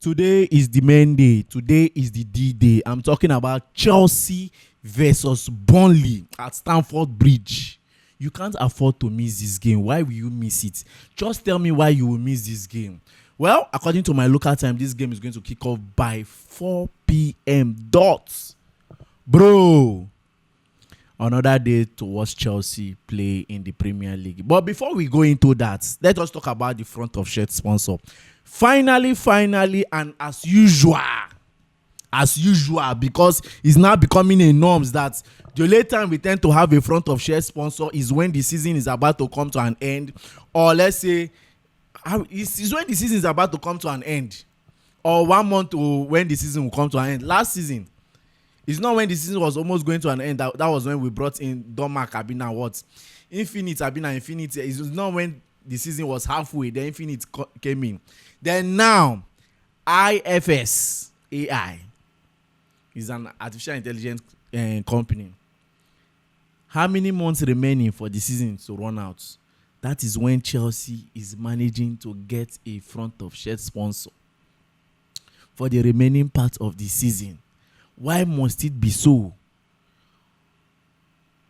Today is the main day. Today is the D-Day. I'm talking about Chelsea versus Burnley at Stamford Bridge. You can't afford to miss this game. Why will you miss it? Just tell me why you will miss this game. Well, according to my local time, this game is going to kick off by 4 p.m. dots. Bro, another day to watch Chelsea play in the Premier League. But before we go into that, let us talk about the front of shirt sponsor. Finally, and as usual, because it's now becoming a norm that the only time we tend to have a front of shirt sponsor is when the season is about to come to an end, or let's say it's when the season is about to come to an end, or 1 month to when the season will come to an end. Last season, it's not when the season was almost going to an end. That was when we brought in Domark Abina what? Infinite Abina Infinite. It's not when the season was halfway. The Infinite came in. Then now, IFS AI is an artificial intelligence company. How many months remaining for the season to run out? That is when Chelsea is managing to get a front of shirt sponsor for the remaining part of the season. Why must it be so?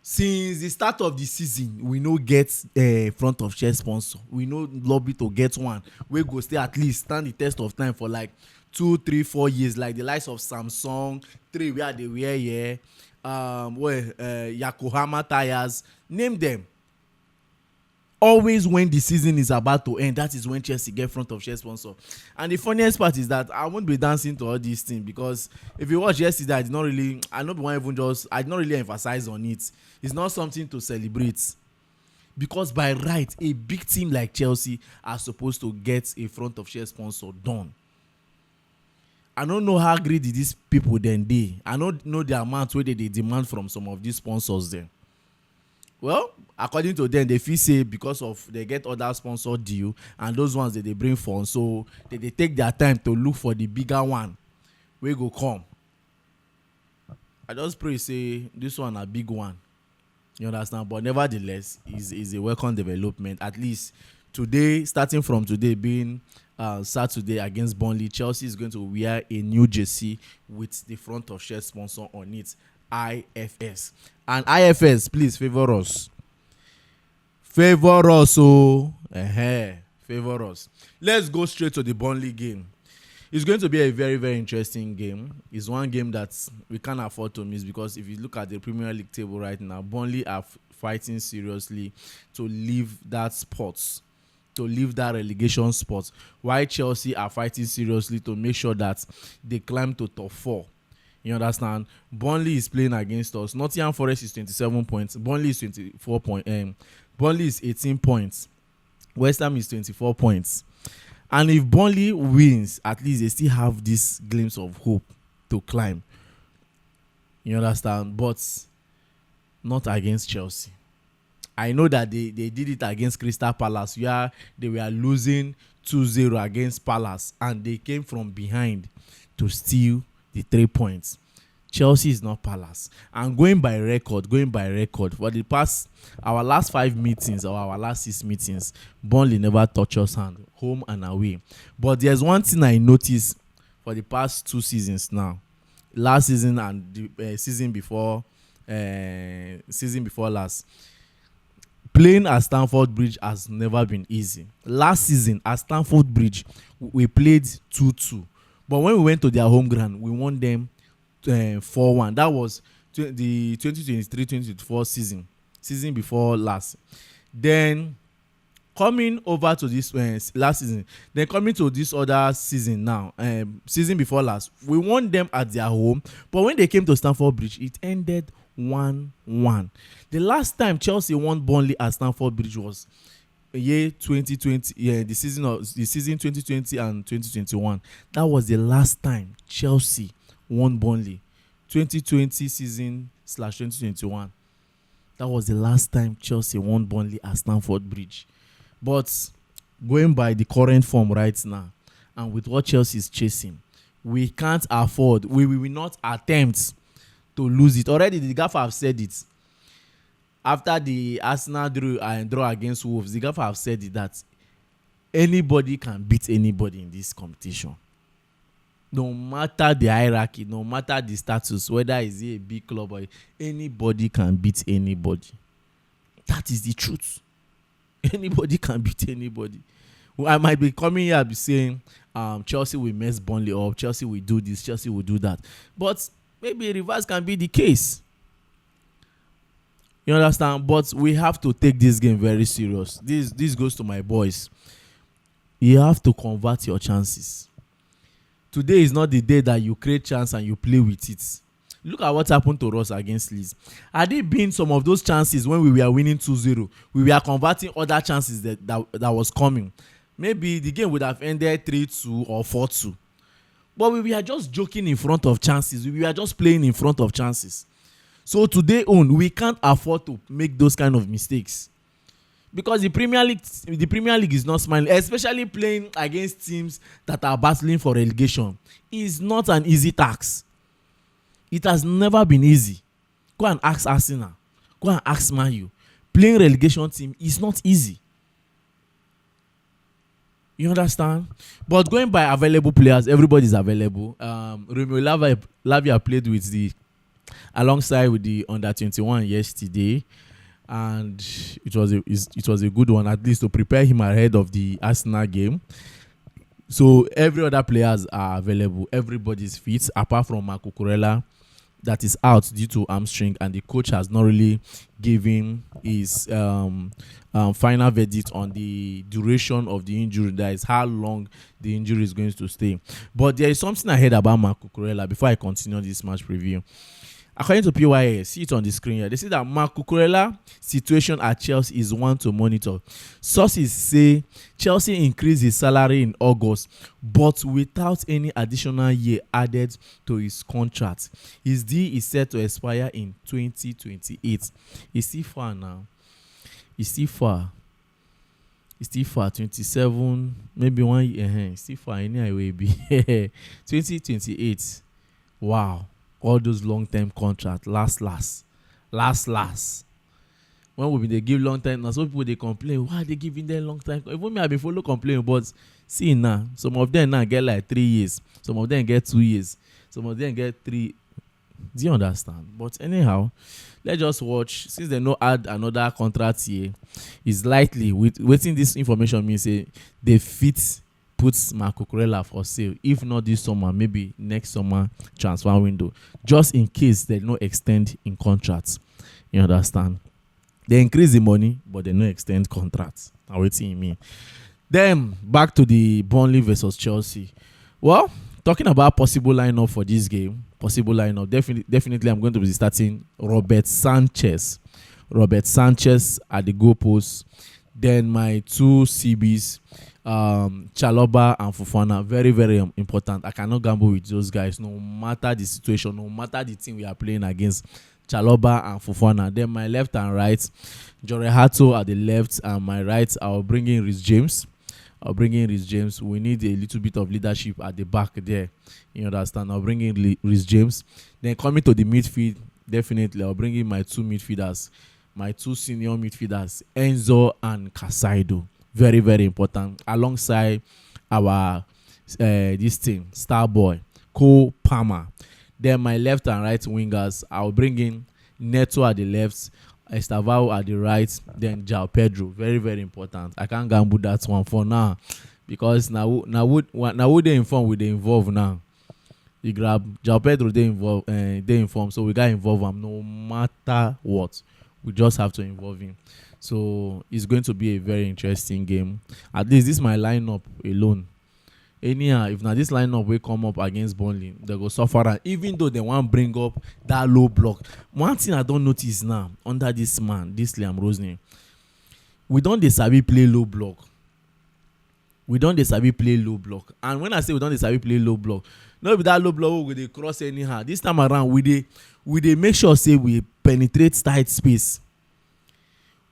Since the start of the season, we no get a front of shirt sponsor. We no lobby to get one. We go stay at least stand the test of time for like 2, 3, 4 years, like the likes of Samsung, 3 where they wear here, Yokohama tires, name them. Always when the season is about to end, that is when Chelsea get front of shirt sponsor. And the funniest part is that I won't be dancing to all these things, because if you watch yesterday, I did not really emphasize on it. It's not something to celebrate, because by right, a big team like Chelsea are supposed to get a front of shirt sponsor done. I don't know how greedy these people then dey. I don't know the amount where they demand from some of these sponsors then. Well, according to them, they feel say because of they get other sponsor deal and those ones that they bring for, so they take their time to look for the bigger one wey go come. I just pray say this one a big one. You understand? But nevertheless, is a welcome development. At least today, starting from today being Saturday against Burnley, Chelsea is going to wear a new jersey with the front of shirt sponsor on it, IFS. And IFS, please favor us. Favor us. Let's go straight to the Burnley game. It's going to be a very, very interesting game. It's one game that we can't afford to miss, because if you look at the Premier League table right now, Burnley are fighting seriously to leave that spot, to leave that relegation spot, while Chelsea are fighting seriously to make sure that they climb to top 4. You understand? Burnley is playing against us. Nottingham Forest is 27 points. Burnley is 24 points. Burnley is 18 points. West Ham is 24 points. And if Burnley wins, at least they still have this glimpse of hope to climb. You understand? But not against Chelsea. I know that they did it against Crystal Palace, where they were losing 2-0 against Palace, and they came from behind to steal the 3 points. Chelsea is not Palace. And going by record, for the past, our last 5 meetings or our last 6 meetings, Burnley never touched us hand, home and away. But there's one thing I noticed for the past 2 seasons now, last season and the season before last. Playing at Stamford Bridge has never been easy. Last season at Stamford Bridge, we played 2-2. But when we went to their home ground, we won them 4-1. That was the 2023-2024 season before last. Then coming over to this last season, then coming to this other season now, season before last, we won them at their home. But when they came to Stamford Bridge, it ended 1-1. The last time Chelsea won Burnley at Stamford Bridge was year 2020, the season 2020 and 2021. That was the last time Chelsea won Burnley. 2020 season/2021. That was the last time Chelsea won Burnley at Stamford Bridge. But going by the current form right now, and with what Chelsea is chasing, we can't afford. We will not attempt to lose it. Already the gaffer have said it. After the Arsenal draw against Wolves, the gaffer have said it, that anybody can beat anybody in this competition. No matter the hierarchy, no matter the status, whether is it a big club or anybody can beat anybody. That is the truth. Anybody can beat anybody. Well, I might be coming here and be saying Chelsea will mess Burnley up, Chelsea will do this, Chelsea will do that. But maybe reverse can be the case. You understand? But we have to take this game very serious. This goes to my boys. You have to convert your chances. Today is not the day that you create chance and you play with it. Look at what happened to us against Leeds. Had it been some of those chances when we were winning 2-0, we were converting other chances that was coming. Maybe the game would have ended 3-2 or 4-2. But we were just joking in front of chances. We were just playing in front of chances. So today we can't afford to make those kind of mistakes. Because the Premier League is not smiling, especially playing against teams that are battling for relegation. It's not an easy task. It has never been easy. Go and ask Arsenal. Go and ask Man U. Playing relegation team is not easy. You understand? But going by available players, everybody is available. Romeo Lavia played with alongside with the under-21 yesterday, and it was a good one, at least to prepare him ahead of the Arsenal game. So every other players are available. Everybody's fit apart from Cucurella, that is out due to hamstring, and the coach has not really given his final verdict on the duration of the injury. That is how long the injury is going to stay. But there is something I heard about Cucurella before I continue this match preview. According to PYS, see it on the screen here, they say that Cucurella situation at Chelsea is one to monitor. Sources say Chelsea increased his salary in August, but without any additional year added to his contract. His deal is set to expire in 2028. It's still far now. It's still far. 27, maybe 1 year. It's still far. Any way be 2028. Wow. All those long-term contracts, last. When we they give long time, now some people they complain, why they giving them long time? Even me, I been follow complaining, but see now, some of them now get like 3 years, some of them get 2 years, some of them get 3. Do you understand? But anyhow, let's just watch. Since they no add another contract here, it's likely with waiting this information means they fit puts Cucurella for sale. If not this summer, maybe next summer transfer window, just in case they no extend in contracts. You understand? They increase the money, but they no extend contracts. Now waiting in me. Then back to the Burnley versus Chelsea. Well, talking about possible lineup for this game, definitely I'm going to be starting Robert Sanchez at the goalpost. Then my two CBs, Chalobah and Fofana, very, very important. I cannot gamble with those guys, no matter the situation, no matter the team we are playing against. Chalobah and Fofana. Then my left and right, Jorge Hato at the left, and my right, I'll bring in Reece James. We need a little bit of leadership at the back there. You understand? I'll bring in Reece James. Then coming to the midfield, definitely I'll bring in my two midfielders, my two senior midfielders, Enzo and Casaido. Very, very important. Alongside our star boy, Cole Palmer. Then my left and right wingers, I'll bring in Neto at the left, Estavao at the right, then João Pedro. Very, very important. I can't gamble that one for now, because now they inform, we they involve now. You grab João Pedro, they inform, so we got involved him no matter what. We just have to involve him. So it's going to be a very interesting game. At least this is my lineup alone. Anyhow, if now this lineup will come up against Burnley, they go suffer. And even though they want to bring up that low block, one thing I don't notice now under this man, this Liam Rosney, we don't sabi play low block. And when I say we don't sabi play low block, not with that low block we they cross anyhow. This time around, we they make sure say we penetrate tight space.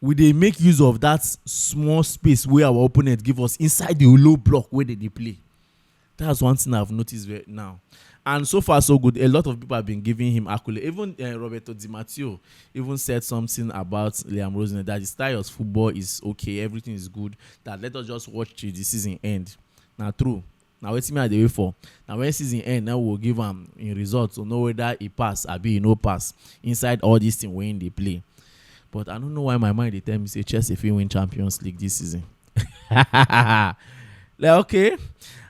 We they make use of that small space where our opponent give us inside the low block where they play. That's one thing I've noticed right now. And so far, so good. A lot of people have been giving him accolades. Even Roberto Di Matteo even said something about Liam Rosner, that his style of football is okay, everything is good, that let us just watch till the season end. Now, true. Now wetin me I dey wait for. Now when season end, now we'll give am in results to know whether he pass abi he no pass inside all these things wey they play. But I don't know why my mind dey tell me say Chelsea fit win Champions League this season. Like, okay.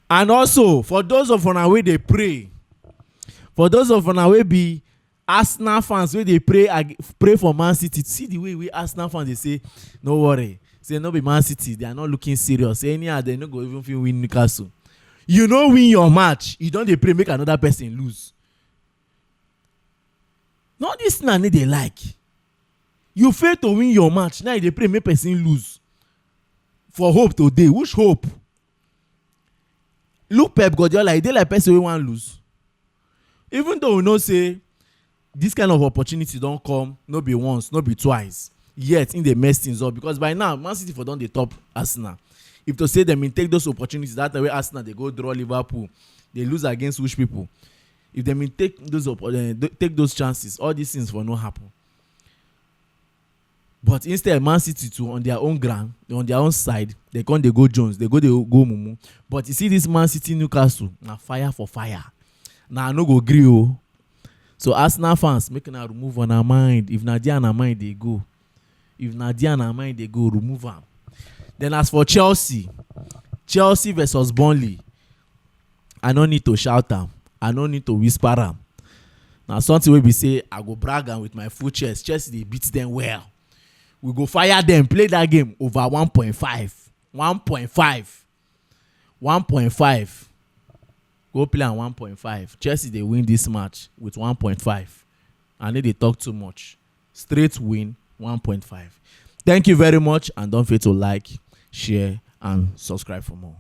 And also for those of una wey dey pray, for those of una wey be Arsenal fans wey dey pray for Man City, see the way Arsenal fans dey say no worry, say no be Man City, they are not looking serious, say anyhow they no go even fit win Newcastle. You no win your match, you don dey pray make another person lose. No, this na need dey like. You fail to win your match, now you dey pray make person lose for hope today. Which hope? Look, Pep Guardiola, e dey like person wey wan lose. Even though we know say this kind of opportunity don come, no be once, no be twice, yet in dey mess things up, because by now Man City for don dey top Arsenal. If to say them in take those opportunities, that way Arsenal they go draw Liverpool, they lose against which people? If them in take those chances, all these things will not happen. But instead, Man City too on their own ground, on their own side, they go Jones, they go Mumu. But you see this Man City Newcastle, now fire for fire. Now I no go gree o. So Arsenal fans, make una remove on our mind. If Nadia on our mind, they go. If Nadia on our mind, they go remove them. Then as for Chelsea versus Burnley, I no need to shout them. I no need to whisper them. Now something wey be say I go brag am with my full chest. Chelsea they beat them well. We go fire them. Play that game over 1.5. 1.5. Go play on 1.5. Chelsea they win this match with 1.5. I know they talk too much. Straight win 1.5. Thank you very much, and don't forget to like, share, and subscribe for more.